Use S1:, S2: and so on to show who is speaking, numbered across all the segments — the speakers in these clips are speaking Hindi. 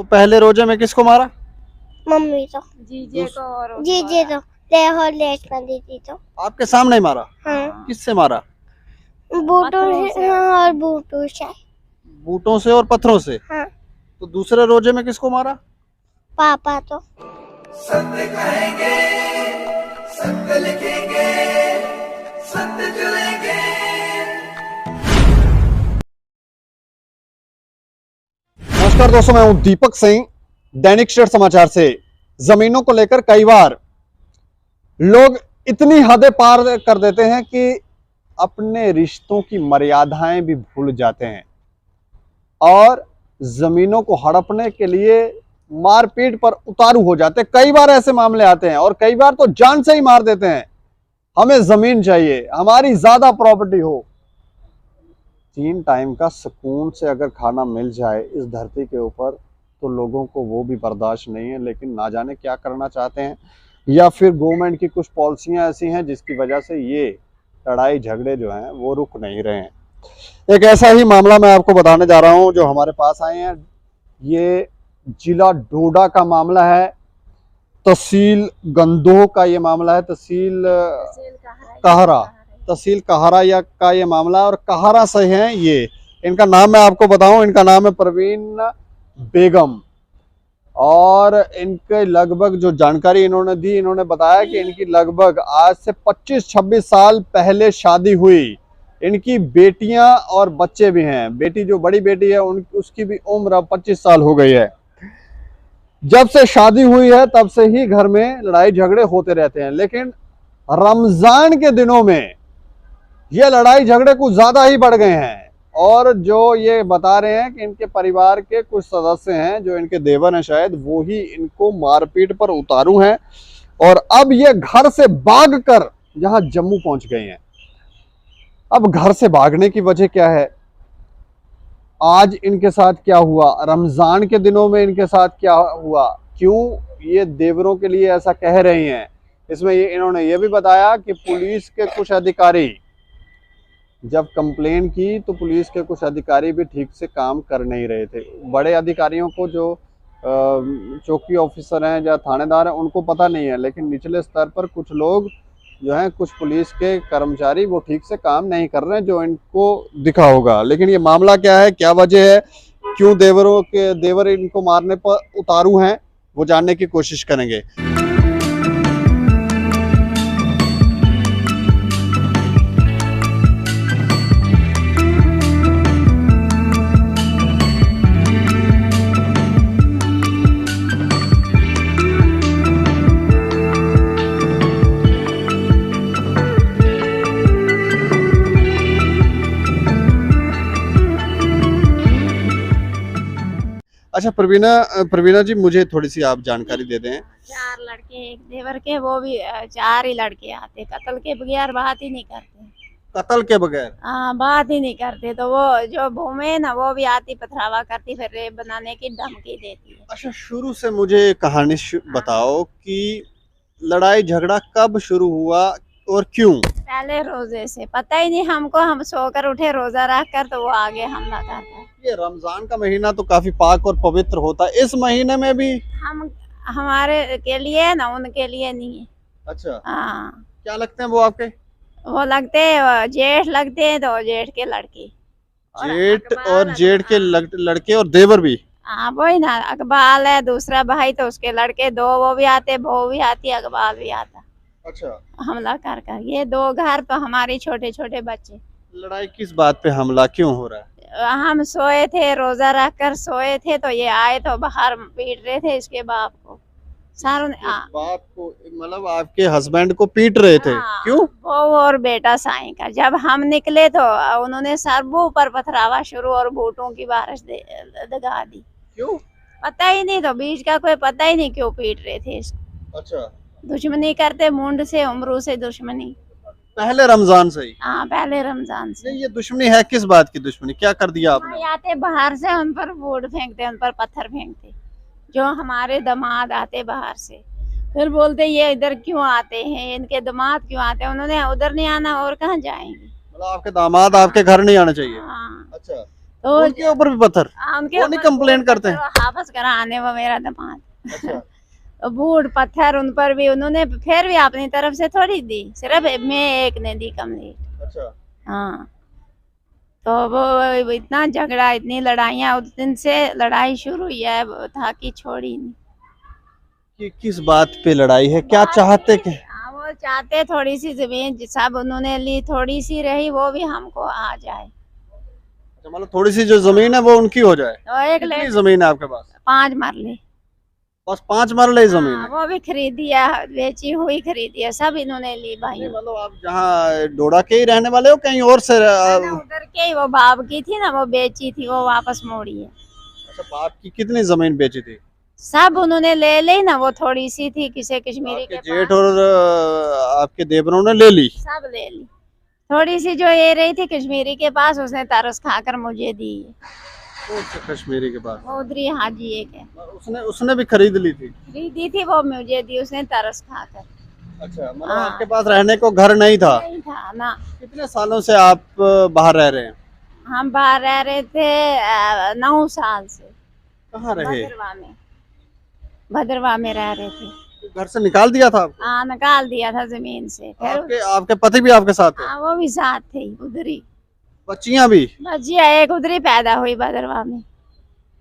S1: तो पहले रोजे में किसको मारा?
S2: मम्मी तो
S3: जीजे को और उसको
S2: जीजे तो लेहर लेट कर दीदी तो
S1: आपके सामने ही मारा?
S2: हाँ
S1: किससे मारा?
S2: बूटों
S3: पत्थरों
S2: से
S3: से।
S2: हाँ, और बूटों से
S1: बूटों से और पत्थरों से।
S2: हाँ
S1: तो दूसरे रोजे में किसको मारा?
S2: पापा तो
S4: सत्य कहेंगे, सत्य लिखेंगे, सत्य चलेंगे।
S1: नमस्कार दोस्तों, मैं हूं दीपक सिंह। दैनिक स्टेट समाचार से। जमीनों को लेकर कई बार लोग इतनी हदें पार कर देते हैं कि अपने रिश्तों की मर्यादाएं भी भूल जाते हैं और जमीनों को हड़पने के लिए मारपीट पर उतारू हो जाते हैं। कई बार ऐसे मामले आते हैं और कई बार तो जान से ही मार देते हैं। हमें जमीन चाहिए, हमारी ज्यादा प्रॉपर्टी हो। 3 टाइम का सुकून से अगर खाना मिल जाए इस धरती के ऊपर तो लोगों को वो भी बर्दाश्त नहीं है, लेकिन ना जाने क्या करना चाहते हैं, या फिर गवर्नमेंट की कुछ पॉलिसियां ऐसी हैं जिसकी वजह से ये लड़ाई झगड़े जो हैं वो रुक नहीं रहे हैं। एक ऐसा ही मामला मैं आपको बताने जा रहा हूं जो हमारे पास आए हैं। ये जिला डोडा का मामला है, तहसील गंदोह का ये मामला है, तहसील कहारा या का ये मामला है और कहारा से हैं ये। इनका नाम मैं आपको बताऊं, इनका नाम है परवीन बेगम और इनके लगभग जो जानकारी इन्होंने दी, इन्होंने बताया कि इनकी लगभग आज से 25-26 साल पहले शादी हुई। इनकी बेटियां और बच्चे भी हैं। बेटी जो बड़ी बेटी है उसकी भी उम्र अब 25 साल हो गई है। जब से शादी हुई है तब से ही घर में लड़ाई झगड़े होते रहते हैं, लेकिन रमजान के दिनों में ये लड़ाई झगड़े कुछ ज्यादा ही बढ़ गए हैं। और जो ये बता रहे हैं कि इनके परिवार के कुछ सदस्य हैं, जो इनके देवर हैं शायद, वो ही इनको मारपीट पर उतारू हैं और अब ये घर से भाग कर यहाँ जम्मू पहुंच गए हैं। अब घर से भागने की वजह क्या है, आज इनके साथ क्या हुआ, रमजान के दिनों में इनके साथ क्या हुआ, क्यों ये देवरों के लिए ऐसा कह रही हैं, इसमें इन्होंने ये भी बताया कि पुलिस के कुछ अधिकारी जब कंप्लेन की तो पुलिस के कुछ अधिकारी भी ठीक से काम कर नहीं रहे थे। बड़े अधिकारियों को, जो चौकी ऑफिसर हैं या थानेदार हैं, उनको पता नहीं है, लेकिन निचले स्तर पर कुछ लोग जो हैं, कुछ पुलिस के कर्मचारी, वो ठीक से काम नहीं कर रहे हैं, जो इनको दिखा होगा। लेकिन ये मामला क्या है, क्या वजह है, क्यों देवर इनको मारने पर उतारू हैं, वो जानने की कोशिश करेंगे। अच्छा प्रवीणा जी, मुझे थोड़ी सी आप जानकारी दे दें।
S3: 4 लड़के एक देवर के, वो भी 4 ही लड़के आते। कत्ल के बगैर बात ही नहीं करते।
S1: कत्ल के बगैर?
S3: हाँ, बात ही नहीं करते। तो वो जो भूमि ना, वो भी आती पथरावा करती, फिर रेप बनाने की धमकी देती है।
S1: अच्छा, शुरू से मुझे कहानी बताओ कि लड़ाई झगड़ा कब शुरू हुआ और क्यों?
S3: पहले रोजे से पता ही नहीं हमको। हम सोकर उठे रोजा रख कर, तो वो आगे हमला करता है।
S1: ये रमजान का महीना तो काफी पाक और पवित्र होता है, इस महीने में भी
S3: हमारे के लिए ना, उनके लिए नहीं है।
S1: अच्छा,
S3: हाँ,
S1: क्या लगते हैं वो आपके?
S3: वो लगते हैं जेठ लगते हैं, तो जेठ के लड़के।
S1: जेठ और जेठ के लड़के और देवर भी?
S3: हाँ, वही ना। अकबाल है दूसरा भाई, तो उसके लड़के 2 वो भी आते, बहू भी आती, अकबाल भी आता।
S1: अच्छा,
S3: हमला कर ये 2 घर तो हमारे छोटे छोटे बच्चे।
S1: लड़ाई किस बात पे, हमला क्यों हो रहा है?
S3: हम सोए थे, रोजा रख कर सोए थे, तो ये आए तो बाहर पीट रहे थे इसके बाप को। सारों ने
S1: बाप को, मतलब आपके हस्बैंड को पीट रहे थे?
S3: हाँ,
S1: क्यों?
S3: वो और बेटा साईं का। जब हम निकले तो उन्होंने सरबू पर पथरावा शुरू और बूटों की बारिश दगा दी।
S1: क्यों?
S3: पता ही नहीं, तो बीच का कोई पता ही नहीं क्यों पीट रहे थे इसको।
S1: अच्छा,
S3: दुश्मनी करते, मुंड से उम्रू से दुश्मनी।
S1: पहले रमजान से ही?
S3: हाँ, पहले रमजान से।
S1: ये दुश्मनी है किस बात की दुश्मनी, क्या कर दिया आपने?
S3: आते बाहर से, उन पर बूट फेंकते, उन पर पत्थर फेंकते। जो हमारे दामाद आते बाहर से, फिर बोलते ये इधर क्यों आते हैं, इनके दामाद क्यों आते हैं, उन्होंने उधर नहीं आना और कहाँ जाएंगे।
S1: मतलब आपके दामाद आपके घर नहीं आना चाहिए?
S3: हाँ।
S1: अच्छा,
S3: तो
S1: उनके ऊपर भी पत्थर?
S3: उनके
S1: वो नहीं
S3: ऊपर
S1: कंप्लेंट करते हैं?
S3: हाफिज कराने वो मेरा दामाद
S1: अच्छा।
S3: तो बूढ़ पत्थर उन पर भी उन्होंने फिर भी अपनी तरफ से थोड़ी दी, सिर्फ मैं एक ने दी कंप्लीट।
S1: अच्छा।
S3: हाँ तो वो इतना झगड़ा, इतनी लड़ाइयाँ, उस दिन से लड़ाई शुरू हुई है, वो था कि छोड़ी नहीं।
S1: कि किस बात पे लड़ाई है, क्या चाहते कि?
S3: हाँ, वो चाहते थोड़ी सी जमीन सब उन्होंने ली, थोड़ी सी रही वो भी हमको आ जाए।
S1: अच्छा, मतलब थोड़ी सी जो जमीन है वो उनकी हो जाए।
S3: तो एक
S1: कितनी जमीन है आपके पास?
S3: 5 मरले।
S1: बस 5 मरले जमीन
S3: हाँ,
S1: है?
S3: वो भी खरीदी है, बेची हुई खरीदी है, सब इन्होंने ली भाई।
S1: नहीं, मतलब आप जहाँ डोडा के ही रहने वाले हो, कहीं और से?
S3: उधर के ही वो बाप की थी ना, वो बेची थी, वो वापस मोड़ी है।
S1: अच्छा, बाप की कितनी जमीन बेची थी?
S3: सब उन्होंने ले ली ना, वो थोड़ी सी थी किसी कश्मीरी
S1: आपके
S3: के
S1: जेठ
S3: पास,
S1: और आपके देवरों ने ले ली?
S3: सब ले ली। थोड़ी सी जो ये रही थी कश्मीरी के पास, उसने तरस खाकर मुझे दी।
S1: कौन से कश्मीरी के पास?
S3: वो उधरी हाजी एक है,
S1: उसने उसने भी खरीद ली थी?
S3: खरीदी थी, वो मुझे दी उसने तरस खाकर।
S1: अच्छा, मतलब
S3: हाँ।
S1: आपके पास रहने को घर नहीं था?
S3: नहीं था ना।
S1: कितने सालों से आप बाहर रह रहे हैं?
S3: हम बाहर रह रहे थे 9 साल से।
S1: कहाँ रहे?
S3: भद्रवाह में रह रहे थे।
S1: घर से निकाल दिया था आपको?
S3: हाँ, निकाल दिया था जमीन से। फिर
S1: आपके आपके पति भी आपके साथ है?
S3: हाँ, वो भी साथ थे उधरी।
S1: बच्चियां भी?
S3: बच्चियाँ एक उधरी पैदा हुई भद्रवाह में।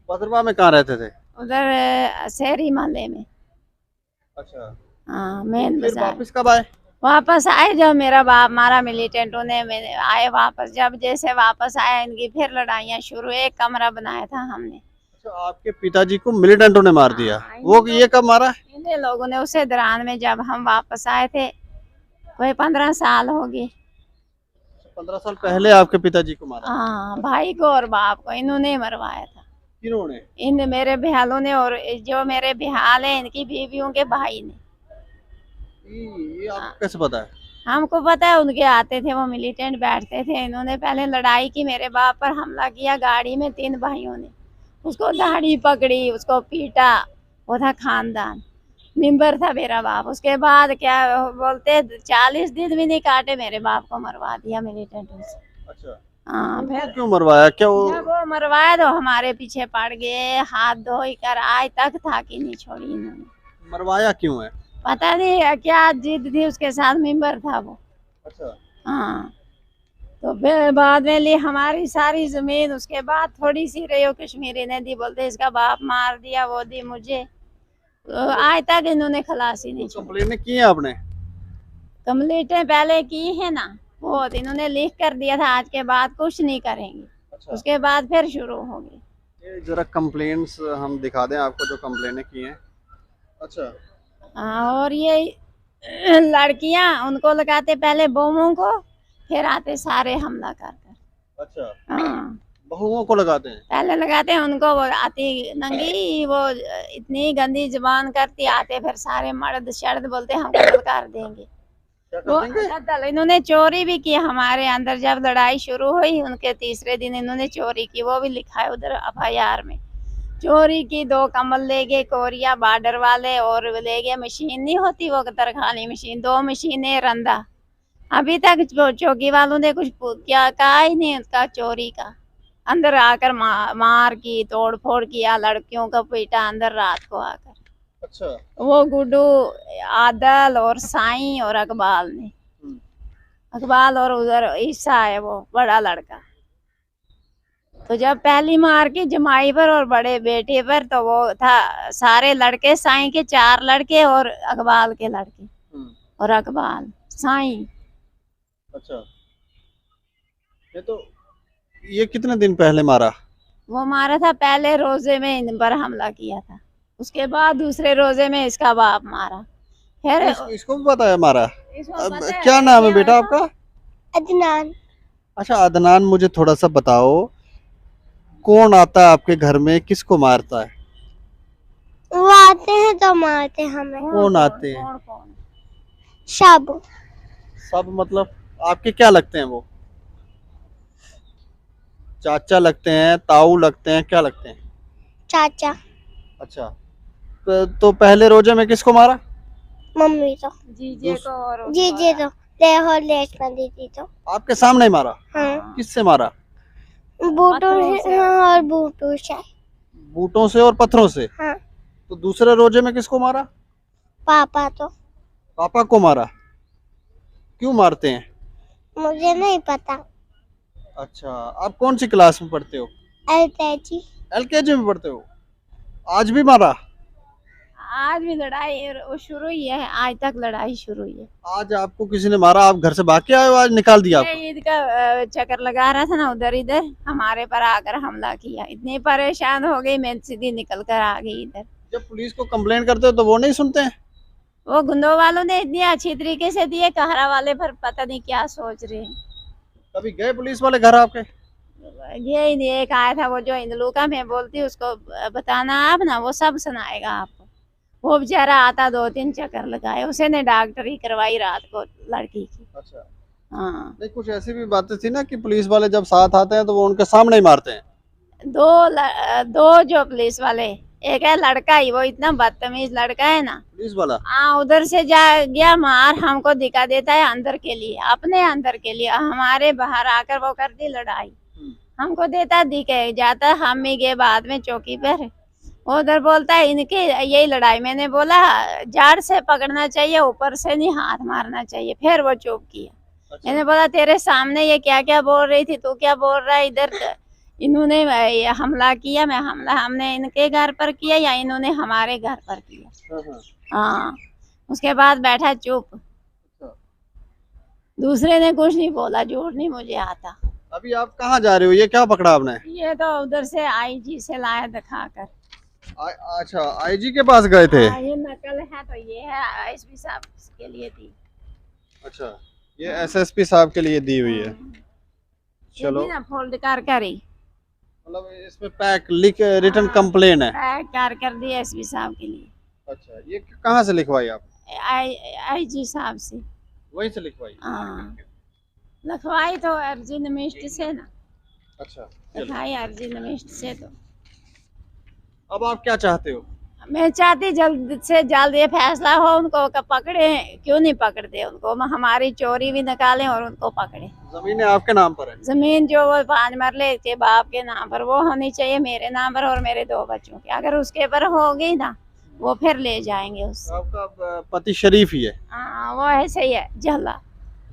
S1: भद्रवाह में कहाँ रहते थे?
S3: उधर शहरी मोहल्ले में।
S1: अच्छा,
S3: हाँ, मेन
S1: फिर
S3: बाजार।
S1: वापस कब आए?
S3: वापस आए जब मेरा बाप मारा मिलिटेंटों ने, आए वापस। जब जैसे वापस आया इनकी फिर लड़ाइयाँ शुरू। एक कमरा बनाया था हमने।
S1: अच्छा, आपके पिताजी को मिलिटेंटों ने मार दिया?
S3: हाँ,
S1: वो ये कब मारा?
S3: इन लोगों ने उसे दौरान में, जब हम वापस आए थे, कोई 15 साल हो गए।
S1: 15 साल पहले आपके पिताजी को मारा?
S3: हाँ, भाई को और बाप को इन्होंने मरवाया था।
S1: किन्होंने?
S3: इन मेरे बिहालों ने, और जो मेरे बिहाल है इनकी बीवियों के भाई ने।
S1: ये आपको कैसे पता है?
S3: हमको पता है, उनके आते थे, वो मिलिटेंट बैठते थे। इन्होंने पहले लड़ाई की, मेरे बाप पर हमला किया गाड़ी में, 3 भाइयों ने। उसको दाढ़ी पकड़ी, उसको पीटा। वो था खानदान, मेंबर था मेरा बाप। उसके बाद क्या बोलते, 40 दिन भी नहीं काटे, मेरे बाप को मरवा दिया मिलिटेंटों से।
S1: अच्छा,
S3: हाँ,
S1: उनको
S3: फिर
S1: क्यों मरवाया? क्या
S3: जब वो मरवाया तो हमारे पीछे पड़ गए, हाथ धो कर आज तक था कि नहीं छोड़ी इन्होंने।
S1: मरवाया क्यों है?
S3: पता नहीं क्या जिद थी उसके साथ, मेंबर था वो।
S1: अच्छा,
S3: हाँ, तो फिर बाद में ली हमारी सारी जमीन। उसके बाद थोड़ी सी रही, वो कश्मीरी ने दी, बोलते इसका बाप मार दिया, वो दी मुझे। तो आज तक इन्होंने खलासी नहीं छोड़ी।
S1: कंप्लेन की है आपने?
S3: कंप्लेंटें पहले की है ना, वो इन्होंने लिख कर दिया था, आज के बाद कुछ नहीं करेंगे।
S1: अच्छा,
S3: उसके बाद फिर शुरू होगी।
S1: ये जरा कंप्लेंट्स हम दिखा दें आपको जो कंप्लेनें की हैं। अच्छा,
S3: हाँ, और ये लड़कियां उनको लगाते पहले बहुओं को, फिर आते सारे हमला कर कर।
S1: अच्छा,
S3: हाँ,
S1: बहुओं को लगाते हैं?
S3: पहले लगाते हैं उनको, वो आती नंगी, वो इतनी गंदी जुबान करती, आते फिर सारे मर्द शर्द बोलते हम कत्ल कर देंगे।
S1: क्या
S3: वो
S1: कर देंगे?
S3: कत्ल, इन्होंने चोरी भी की हमारे अंदर। जब लड़ाई शुरू हुई उनके तीसरे दिन इन्होंने चोरी की, वो भी लिखा है उधर FIR में। चोरी की, 2 कम्बल ले गए कोरिया बॉर्डर वाले, और ले गए मशीन नहीं होती वो तरखानी मशीन, 2 मशीनें, रंदा। अभी तक चौकी वालों ने कुछ क्या कहा ही नहीं उसका चोरी का। अंदर आकर मार की, तोड़ फोड़ किया, लड़कियों का पीटा अंदर रात को आकर।
S1: अच्छा,
S3: वो गुड्डू, आदल और साईं और अकबाल ने। अकबाल और उधर ईसा है वो बड़ा लड़का। तो जब पहली मार की जमाई पर और बड़े बेटे पर, तो वो था सारे लड़के, साईं के 4 लड़के और अकबाल के लड़के, और अकबाल साईं।
S1: अच्छा, ये कितने दिन पहले मारा?
S3: वो मारा था पहले रोजे में, इन पर हमला किया था। उसके बाद दूसरे रोजे में इसका बाप मारा। फिर
S1: इसको भी पता है मारा?
S3: इसको
S1: अब
S3: पता है,
S1: क्या नाम है बेटा आपका?
S2: अदनान।
S1: अच्छा, अदनान, मुझे थोड़ा सा बताओ, कौन आता है आपके घर में, किसको मारता है?
S2: वो आते हैं तो मारते हमें।
S1: कौन आते हैं?
S3: कौन?
S2: सब।
S1: सब मतलब आपके क्या लगते हैं वो? चाचा लगते हैं, ताऊ लगते हैं, क्या लगते हैं?
S2: चाचा।
S1: अच्छा, तो पहले रोजे में किसको मारा?
S2: मम्मी तो।
S3: जीजे को और
S2: जीजे तो, लेहो लेश बंदी थी तो।
S1: आपके सामने ही मारा?
S2: हाँ,
S1: किससे मारा?
S2: बूटों
S3: पत्थरों
S2: से
S3: से।
S2: हाँ, और बूटों से।
S1: बूटों से और पत्थरों से।
S2: हाँ,
S1: तो दूसरे रोजे में किसको मारा?
S2: पापा तो
S1: पापा को मारा। क्यों मारते हैं?
S2: मुझे नहीं पता।
S1: अच्छा, आप कौन सी क्लास में पढ़ते हो?
S2: एलकेजी।
S1: एलकेजी में पढ़ते हो। आज भी मारा?
S3: आज भी लड़ाई शुरू ही है, आज तक लड़ाई शुरू ही है।
S1: आज आपको किसी ने मारा, आप घर से भाग के आए हो, आज निकाल दिया आपको?
S3: ये ईद का चक्कर लगा रहा था ना, उधर इधर हमारे पर आकर हमला किया। इतनी परेशान हो गई, मैं सीधी निकल कर आ गई इधर।
S1: जब पुलिस को कंप्लेन करते हो तो वो नहीं सुनते हैं?
S3: वो गुंडों वालों ने इतनी अच्छी तरीके से दिए, कहरा वाले पर पता नहीं क्या सोच रहे हैं।
S1: कभी गए पुलिस वाले घर आपके?
S3: ये नहीं, एक आया था वो जो इंदलू का, मैं बोलती उसको बताना आप ना, वो सब सुनाएगा आपको। वो बेचारा आता 2-3 चक्कर लगाए, उसे ने डॉक्टरी करवाई रात को लड़की की।
S1: अच्छा,
S3: हाँ,
S1: नहीं कुछ ऐसी भी बातें थी ना कि पुलिस वाले जब साथ आते हैं तो वो उनके सामने ही मारते हैं।
S3: दो जो पुलिस वाले, एक है लड़का ही, वो इतना बदतमीज लड़का है ना।
S1: पुलिस वाला?
S3: हाँ, उधर से जा गया मार, हमको दिखा देता है अंदर के लिए, अपने अंदर के लिए, हमारे बाहर आकर वो कर दी लड़ाई। हमको देता दिखे जाता, हम ही गए बाद में चौकी पर। उधर बोलता है इनके यही लड़ाई। मैंने बोला जाड़ से पकड़ना चाहिए, ऊपर से नहीं हाथ मारना चाहिए। फिर वो चुप किया।
S1: अच्छा।
S3: मैंने बोला तेरे सामने ये क्या क्या बोल रही थी, तू क्या बोल रहा है इधर? इन्होंने ये हमला किया, मैं हमने इनके घर पर किया या इन्होंने हमारे घर पर किया?
S1: हाँ, हाँ।
S3: हाँ, उसके बाद बैठा चुप।
S1: अच्छा।
S3: दूसरे ने कुछ नहीं बोला, झूठ नहीं मुझे आता।
S1: अभी आप कहाँ जा रहे हो? ये क्या पकड़ा आपने?
S3: ये तो उधर से आईजी से लाया दिखाकर।
S1: अच्छा, आईजी के पास गए थे?
S3: ये नकल है, तो ये है एसपी साहब के लिए थी।
S1: अच्छा, ये एसएसपी साहब के लिए दी हुई है। चलो,
S3: ना फोल्ड कर ही
S1: मतलब इसमें पैक लिख रिटर्न कंप्लेन है।
S3: पैक कर दी एसपी साहब के लिए।
S1: अच्छा, ये कहाँ से लिखवाई आप?
S3: आईजी साहब से।
S1: वहीं से लिखवाई?
S3: हाँ, लिखवाई तो अर्जी नमिस्ट से ना।
S1: अच्छा,
S3: लिखाई अर्जी नमिस्ट से। तो
S1: अब आप क्या चाहते हो?
S3: मैं चाहती जल्द से जल्द ये फैसला हो, उनको पकड़े। क्यों नहीं पकड़ते उनको? हमारी चोरी भी निकालें और उनको पकड़े।
S1: जमीनें आपके नाम पर है?
S3: जमीन जो वो 5 मरले के बाप के नाम पर, वो होनी चाहिए मेरे नाम पर और मेरे 2 बच्चों के। अगर उसके पर होगी ना, वो फिर ले जाएंगे उससे।
S1: आपका पति शरीफ ही है?
S3: हाँ, वो ऐसे ही है, जल्ला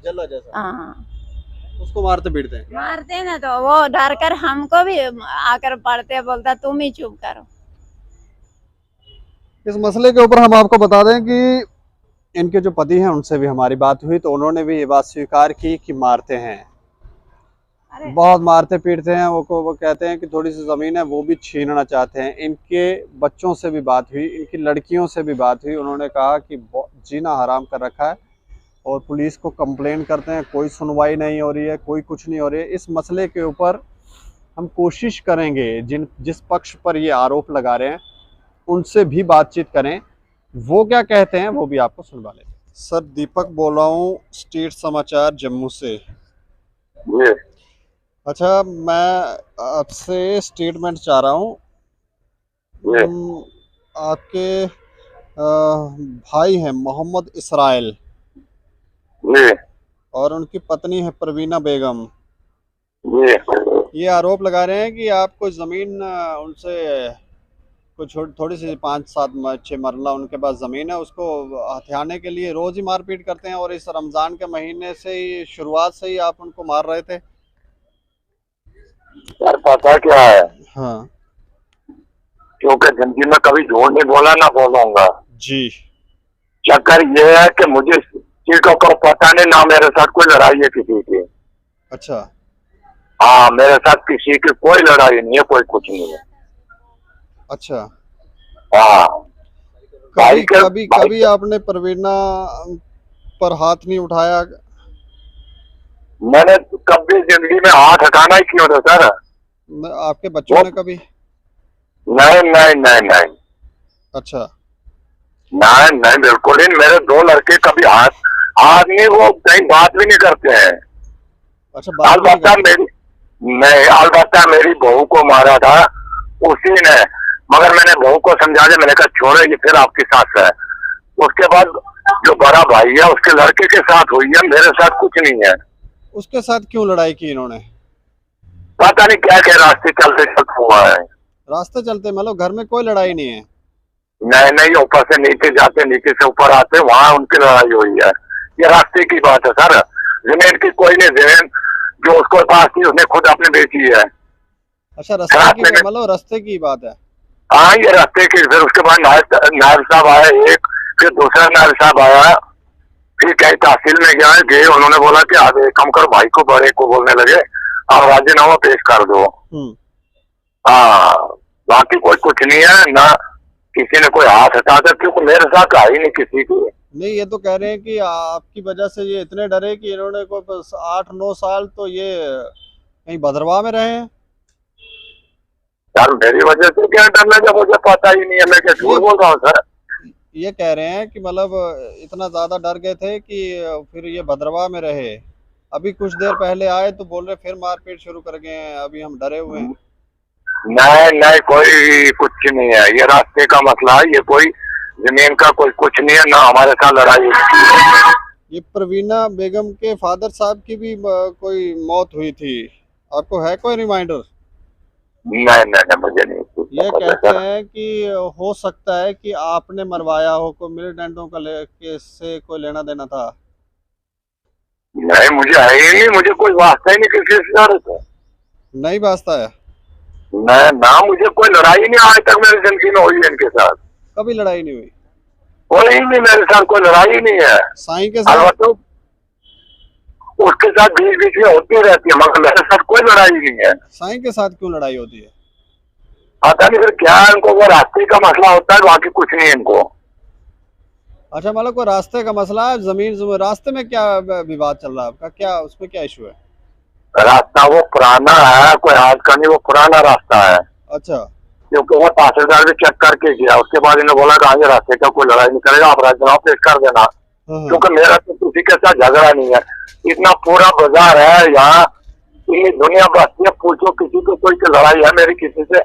S1: जैसा।
S3: हाँ,
S1: उसको मारते पीटते हैं?
S3: मारते ना तो वो डर कर हमको भी आकर पढ़ते, बोलता तुम ही चुप करो।
S1: इस मसले के ऊपर हम आपको बता दें कि इनके जो पति हैं उनसे भी हमारी बात हुई, तो उन्होंने भी ये बात स्वीकार की कि मारते हैं, बहुत मारते पीटते हैं। वो कहते हैं कि थोड़ी सी ज़मीन है वो भी छीनना चाहते हैं। इनके बच्चों से भी बात हुई, इनकी लड़कियों से भी बात हुई। उन्होंने कहा कि जीना हराम कर रखा है और पुलिस को कंप्लेन करते हैं, कोई सुनवाई नहीं हो रही है, कोई कुछ नहीं हो रही है। इस मसले के ऊपर हम कोशिश करेंगे जिस पक्ष पर ये आरोप लगा रहे हैं उनसे भी बातचीत करें, वो क्या कहते हैं वो भी आपको सुनवा लें। सर, दीपक बोल रहा हूँ, स्टेट समाचार जम्मू से। अच्छा, मैं आपसे स्टेटमेंट चाह रहा हूँ। आपके भाई हैं मोहम्मद इसराइल और उनकी पत्नी है परवीना बेगम। ये आरोप लगा रहे हैं कि आपको ज़मीन उनसे कुछ थोड़ी सी 5-7-6 मरला उनके पास ज़मीन है, उसको हथियाने के लिए रोज़ ही मारपीट करते हैं और इस रमज़ान के महीने से ही, शुरुआत से ही आप उनको मार रहे थे।
S5: यार पता क्या है?
S1: हाँ,
S5: क्योंकि जिंदगी में कभी झूठ नहीं बोला, ना बोलूंगा
S1: जी।
S5: चक्कर ये है कि मुझे चीजों को पता नहीं, ना मेरे साथ कोई लड़ाई है किसी की।
S1: अच्छा।
S5: हाँ, मेरे साथ किसी की कोई लड़ाई नहीं है, कोई कुछ नहीं है।
S1: अच्छा।
S5: हाँ,
S1: कभी आपने परवीना पर हाथ नहीं उठाया?
S5: मैंने कभी जिंदगी में हाथ हटाना ही क्यों था सर?
S1: आपके बच्चों ने कभी?
S5: नहीं।
S1: अच्छा।
S5: नहीं, बिल्कुल नहीं। मेरे 2 लड़के कभी हाथ नहीं, वो कहीं बात भी नहीं करते हैं।
S1: अच्छा,
S5: अलबत्ता मेरी बहू को मारा था उसी ने, मगर मैंने बहू को समझा दिया। मैंने कहा छोड़ो, ये फिर आपके साथ है। उसके बाद जो बड़ा भाई है उसके लड़के के साथ हुई है, मेरे साथ कुछ नहीं है।
S1: उसके साथ क्यों लड़ाई की इन्होंने?
S5: पता नहीं क्या क्या रास्ते चलते चलते हुआ है।
S1: रास्ते चलते मतलब घर में कोई लड़ाई नहीं है?
S5: नहीं नहीं, ऊपर से नीचे जाते, नीचे से ऊपर आते, वहाँ उनकी लड़ाई हुई है। ये रास्ते की बात है सर, जमीन की कोई नहीं। जमीन जो उसको पास थी उसने खुद अपने बेची है।
S1: अच्छा, रास्ते की मतलब रास्ते की बात है।
S5: हाँ, ये रास्ते की। फिर उसके बाद नायब साहब आया एक, फिर दूसरा नायब साहब आया, फिर कई तहसील में गए, उन्होंने बोला कि आप एक काम करो, भाई को बड़े को बोलने लगे और राजीनामा पेश कर दो। हाँ, बाकी कोई कुछ नहीं है ना, किसी ने कोई हाथ हटा कर, क्योंकि मेरे साथ आई नहीं किसी की।
S1: नहीं, ये तो कह रहे हैं कि आपकी वजह से ये इतने डरे कि इन्होंने को 8-9 साल तो ये कहीं भद्रवाह में रहे हैं।
S5: यार मेरी वजह से क्या डरना, जब मुझे पता ही नहीं है, मैं क्या झूठ बोल रहा हूँ सर।
S1: ये कह रहे हैं कि मतलब इतना ज्यादा डर गए थे कि फिर ये भद्रवाह में रहे। अभी कुछ देर पहले आए तो बोल रहे फिर मारपीट शुरू कर गए हैं, अभी हम डरे हुए हैं।
S5: नहीं नहीं, कोई कुछ नहीं है, ये रास्ते का मसला है, ये कोई जमीन का कोई कुछ नहीं है, ना हमारे साथ लड़ाई है।
S1: ये प्रवीणा बेगम के फादर साहब की भी कोई मौत हुई थी, आपको है कोई रिमाइंडर?
S5: नहीं नहीं नहीं, मुझे नहीं।
S1: ये कहते हैं कि हो सकता है कि आपने मरवाया हो, कोई मिलिटेंटों का केस से कोई लेना देना था।
S5: नहीं, मुझे है ही नहीं, मुझे कोई वास्ता ही नहीं किसी से।
S1: नहीं वास्ता है?
S5: नहीं ना, मुझे कोई लड़ाई नहीं आज तक मेरी जिंदगी में हुई है इनके साथ।
S1: कभी लड़ाई नहीं हुई?
S5: कोई नहीं, मेरे साथ कोई लड़ाई नहीं है।
S1: साईं के साथ?
S5: तो उसके साथ बीच बीच में होती रहती है, मगर मेरे साथ कोई लड़ाई नहीं है।
S1: साईं के साथ क्यों लड़ाई होती है?
S5: पता नहीं फिर क्या है, इनको वो रास्ते का मसला होता है, बाकी कुछ नहीं है इनको।
S1: अच्छा, मतलब कोई रास्ते का मसला है, जमीन रास्ते में क्या विवाद चल रहा है आपका, क्या उसमें क्या इशू है?
S5: रास्ता वो पुराना है, कोई आज का नहीं, वो पुराना रास्ता है।
S1: अच्छा।
S5: क्योंकि वो तहसीलदार भी चेक करके गया, उसके बाद इन्होंने बोला कि आगे रास्ते का कोई लड़ाई नहीं करेगा, आप राजीनामा पेश कर देना। क्योंकि मेरा तो किसी के साथ झगड़ा नहीं है, इतना पूरा बाजार है यहाँ, इतनी दुनिया बसती है, पूछो किसी को कोई लड़ाई है मेरी किसी से?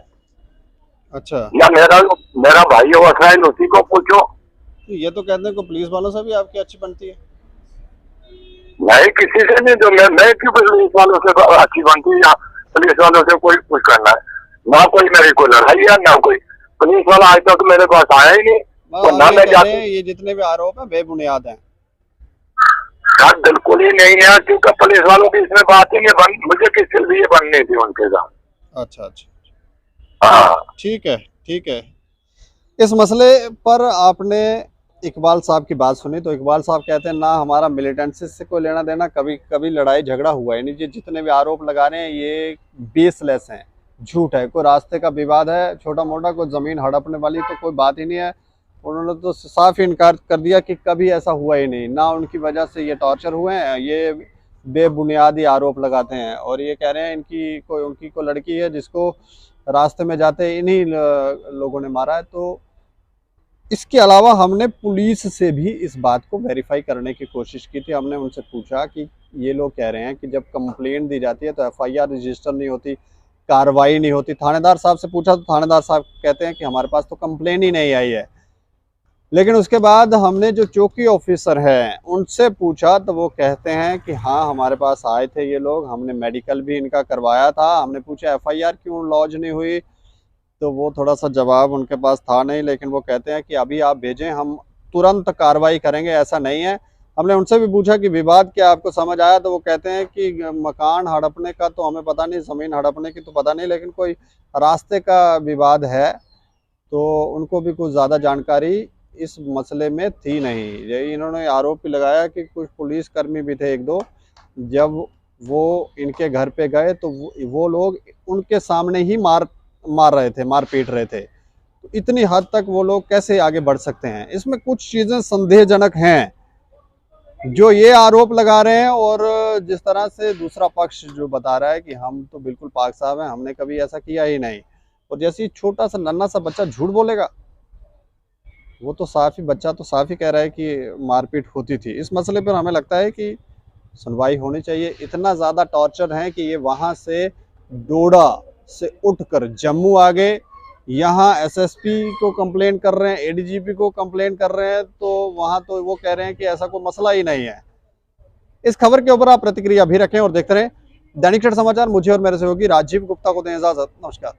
S1: अच्छा।
S5: या मेरा भाई है वसराइल, उसी को पूछो।
S1: ये तो कहते हैं को पुलिस वालों से भी आपकी अच्छी बनती है?
S5: नहीं, किसी से नहीं, जो मैं क्यों पुलिस वालों से अच्छी बनती है, या पुलिस वालों से कोई कुछ करना है? ना कोई मेरी कोई लड़ाई है, ना कोई पुलिस वाला आज तक मेरे पास आया ही नहीं। और ना मैं जाती,
S1: ये जितने भी आरोप हैं बेबुनियाद हैं।
S5: सर बिल्कुल ही नहीं है, क्योंकि पुलिस वालों की इसमें बात ही नहीं मुझे किस लिए बननी थी उनके साथ।
S1: अच्छा अच्छा,
S5: हाँ
S1: ठीक है ठीक है। इस मसले पर आपने इकबाल साहब की बात सुनी, तो इकबाल साहब कहते हैं ना हमारा मिलिटेंसी से कोई लेना देना, कभी कभी लड़ाई झगड़ा हुआ ही नहीं, ये जितने भी आरोप लगा रहे हैं ये बेसलेस हैं, झूठ है। कोई रास्ते का विवाद है छोटा मोटा, कोई ज़मीन हड़पने वाली तो कोई बात ही नहीं है। उन्होंने तो साफ ही इनकार कर दिया कि कभी ऐसा हुआ ही नहीं, ना उनकी वजह से ये टॉर्चर हुए हैं, ये बेबुनियादी आरोप लगाते हैं। और ये कह रहे हैं उनकी कोई लड़की है जिसको रास्ते में जाते इन्हीं लोगों ने मारा है। तो इसके अलावा हमने पुलिस से भी इस बात को वेरीफाई करने की कोशिश की थी। हमने उनसे पूछा कि ये लोग कह रहे हैं कि जब कंप्लेंट दी जाती है तो एफआईआर रजिस्टर नहीं होती, कार्रवाई नहीं होती। थानेदार साहब से पूछा तो थानेदार साहब कहते हैं कि हमारे पास तो कंप्लेंट ही नहीं आई है। लेकिन उसके बाद हमने जो चौकी ऑफिसर हैं उनसे पूछा तो वो कहते हैं कि हाँ हमारे पास आए थे ये लोग, हमने मेडिकल भी इनका करवाया था। हमने पूछा एफआईआर क्यों लॉन्च नहीं हुई, तो वो थोड़ा सा जवाब उनके पास था नहीं, लेकिन वो कहते हैं कि अभी आप भेजें, हम तुरंत कार्रवाई करेंगे, ऐसा नहीं है। हमने उनसे भी पूछा कि विवाद क्या आपको समझ आया, तो वो कहते हैं कि मकान हड़पने का तो हमें पता नहीं, ज़मीन हड़पने की तो पता नहीं, लेकिन कोई रास्ते का विवाद है। तो उनको भी कुछ ज़्यादा जानकारी इस मसले में थी नहीं। यही इन्होंने आरोप भी लगाया कि कुछ पुलिसकर्मी भी थे एक दो, जब वो इनके घर पे गए तो वो लोग उनके सामने ही मार रहे थे, मार पीट रहे थे। तो इतनी हद तक वो लोग कैसे आगे बढ़ सकते हैं? इसमें कुछ चीज़ें संदेहजनक हैं जो ये आरोप लगा रहे हैं, और जिस तरह से दूसरा पक्ष जो बता रहा है कि हम तो बिल्कुल पाक साहब हैं, हमने कभी ऐसा किया ही नहीं। और जैसे छोटा सा नन्हा सा बच्चा झूठ बोलेगा, वो तो साफ ही बच्चा तो साफ ही कह रहा है कि मारपीट होती थी। इस मसले पर हमें लगता है कि सुनवाई होनी चाहिए। इतना ज़्यादा टॉर्चर है कि ये वहाँ से डोडा से उठकर जम्मू आ गए, यहाँ एसएसपी को कंप्लेन कर रहे हैं, एडीजीपी को कंप्लेन कर रहे हैं, तो वहाँ तो वो कह रहे हैं कि ऐसा कोई मसला ही नहीं है। इस खबर के ऊपर आप प्रतिक्रिया भी रखें और देखते रहें दैनिक क्षेत्र समाचार मुझे और मेरे सहयोगी राजीव गुप्ता को दें इजाजत। नमस्कार।